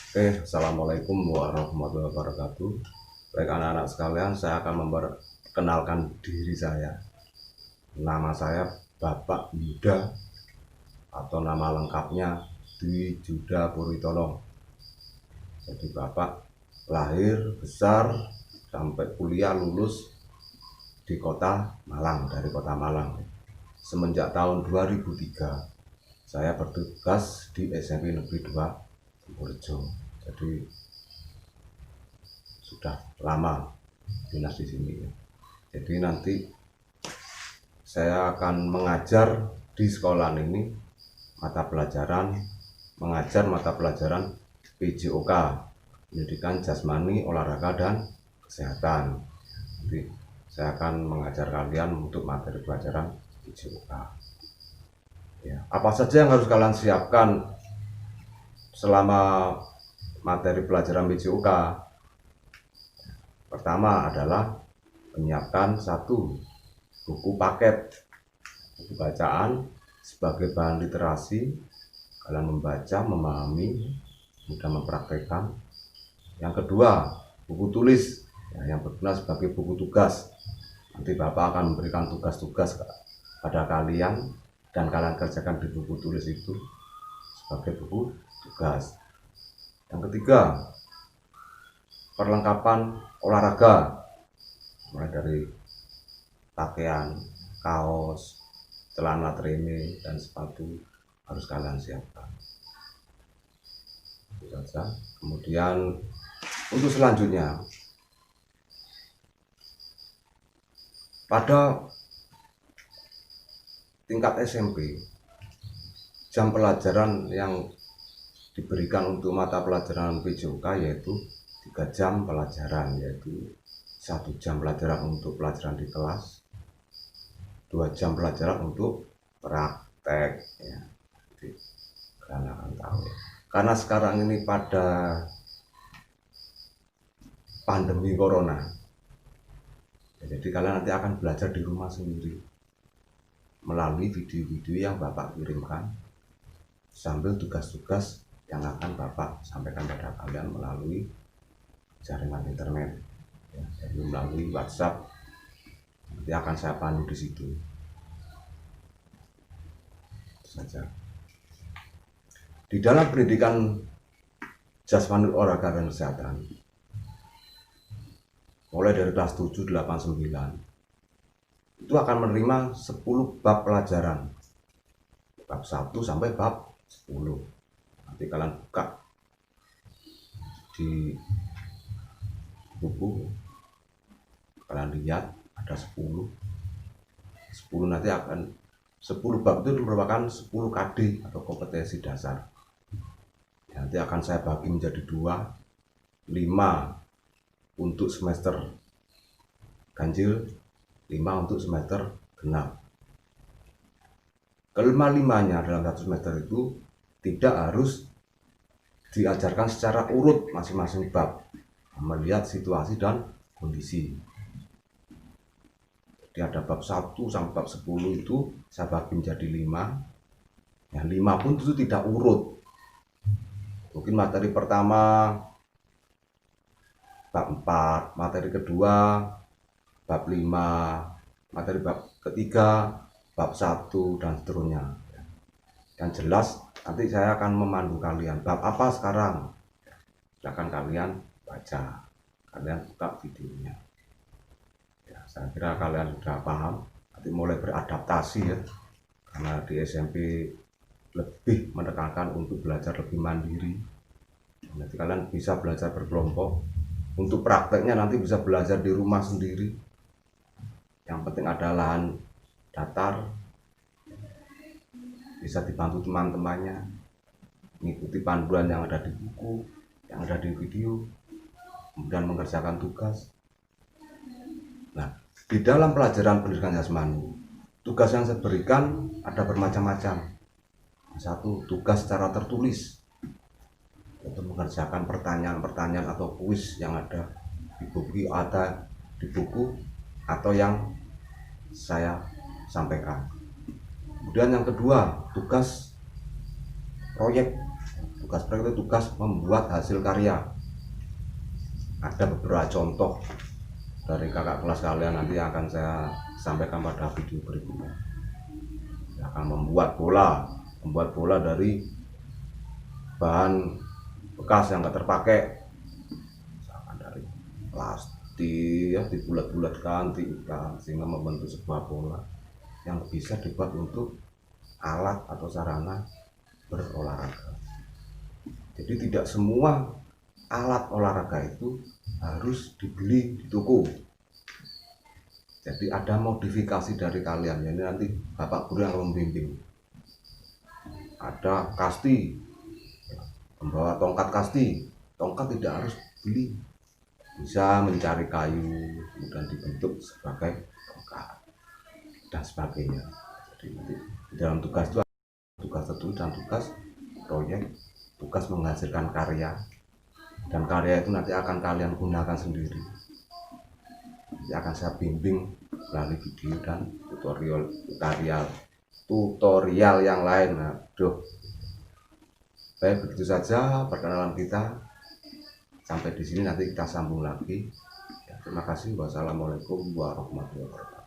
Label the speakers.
Speaker 1: Assalamualaikum warahmatullahi wabarakatuh. Baik anak-anak sekalian, saya akan memperkenalkan diri saya. Nama saya Bapak Yuda atau nama lengkapnya Dwi Juda Puritono. Jadi Bapak lahir, besar, sampai kuliah lulus di kota Malang, dari kota Malang. Semenjak tahun 2003, saya bertugas di SMP Negeri 2 Purjo. Jadi sudah lama dinas di sini. Jadi nanti saya akan mengajar di sekolah ini mengajar mata pelajaran PJOK, Pendidikan Jasmani, Olahraga dan Kesehatan. Jadi saya akan mengajar kalian untuk materi pelajaran PJOK. Ya, apa saja yang harus kalian siapkan selama materi pelajaran PJOK? Pertama adalah menyiapkan satu buku paket, buku bacaan sebagai bahan literasi. Kalian membaca, memahami, mudah mempraktekkan. Yang kedua, buku tulis yang berguna sebagai buku tugas. Nanti Bapak akan memberikan tugas-tugas pada kalian dan kalian kerjakan di buku tulis itu sebagai buku tugas. Yang ketiga, perlengkapan olahraga, mulai dari pakaian, kaos, celana training, dan sepatu harus kalian siapkan. Itu saja. Kemudian untuk selanjutnya, pada tingkat SMP, jam pelajaran yang diberikan untuk mata pelajaran PJOK yaitu 3 jam pelajaran, yaitu 1 jam pelajaran untuk pelajaran di kelas, 2 jam pelajaran untuk praktek ya. Jadi kalian akan tahu ya. Karena sekarang ini pada pandemi corona, jadi kalian nanti akan belajar di rumah sendiri melalui video-video yang Bapak kirimkan sambil tugas-tugas yang akan Bapak sampaikan pada kalian melalui jaringan internet ya, jadi melalui WhatsApp. Nanti akan saya pandu di situ. Itu saja. Di dalam pendidikan jasmani, olahraga dan kesehatan, mulai dari kelas 7, 8, 9 itu akan menerima 10 bab pelajaran, bab 1 sampai bab 10. Nanti kalian buka di buku, kalian lihat ada 10 nanti akan 10 bab itu merupakan 10 KD atau kompetensi dasar. Nanti akan saya bagi menjadi 2, 5 untuk semester ganjil, 5 untuk semester genap. Kelima-limanya dalam satu semester itu tidak harus diajarkan secara urut masing-masing bab, melihat situasi dan kondisi. Jadi ada bab 1 sampai bab 10 itu saya bagi menjadi 5. Yang 5 pun itu tidak urut. Mungkin materi pertama bab 4, materi kedua bab 5, materi bab ketiga bab 1, dan seterusnya. Yang jelas nanti saya akan memandu kalian bab apa sekarang. Silakan kalian baca, kalian buka videonya ya. Saya kira kalian sudah paham, nanti mulai beradaptasi ya, karena di SMP lebih menekankan untuk belajar lebih mandiri. Nanti kalian bisa belajar berkelompok, untuk prakteknya nanti bisa belajar di rumah sendiri. Yang penting ada lahan datar, bisa dibantu teman-temannya, mengikuti panduan yang ada di buku, yang ada di video, kemudian mengerjakan tugas. Nah, di dalam pelajaran pendidikan jasmani, tugas yang saya berikan ada bermacam-macam. Satu, tugas secara tertulis, untuk mengerjakan pertanyaan-pertanyaan atau kuis yang ada di buku atau yang saya sampaikan. Kemudian yang kedua, tugas proyek Tugas proyek itu tugas membuat hasil karya. Ada beberapa contoh dari kakak kelas kalian nanti akan saya sampaikan pada video berikutnya. Saya akan membuat bola dari bahan bekas yang gak terpakai, misalkan dari plastik ya, dibulat-bulatkan, diikat sehingga membentuk sebuah bola yang bisa dibuat untuk alat atau sarana berolahraga. Jadi tidak semua alat olahraga itu harus dibeli di toko. Jadi ada modifikasi dari kalian, jadi nanti bapak guru yang membimbing. Ada kasti, membawa tongkat kasti, tongkat tidak harus beli, bisa mencari kayu kemudian dibentuk sebagai tongkat dan sebagainya. Jadi di dalam tugas itu ada tugas tertulis dan tugas proyek, tugas menghasilkan karya, dan karya itu nanti akan kalian gunakan sendiri. Nanti akan saya bimbing melalui video dan tutorial yang lain. Aduh, baik, begitu saja perkenalan kita. Sampai di sini, nanti kita sambung lagi. Ya, terima kasih. Wassalamualaikum warahmatullahi wabarakatuh.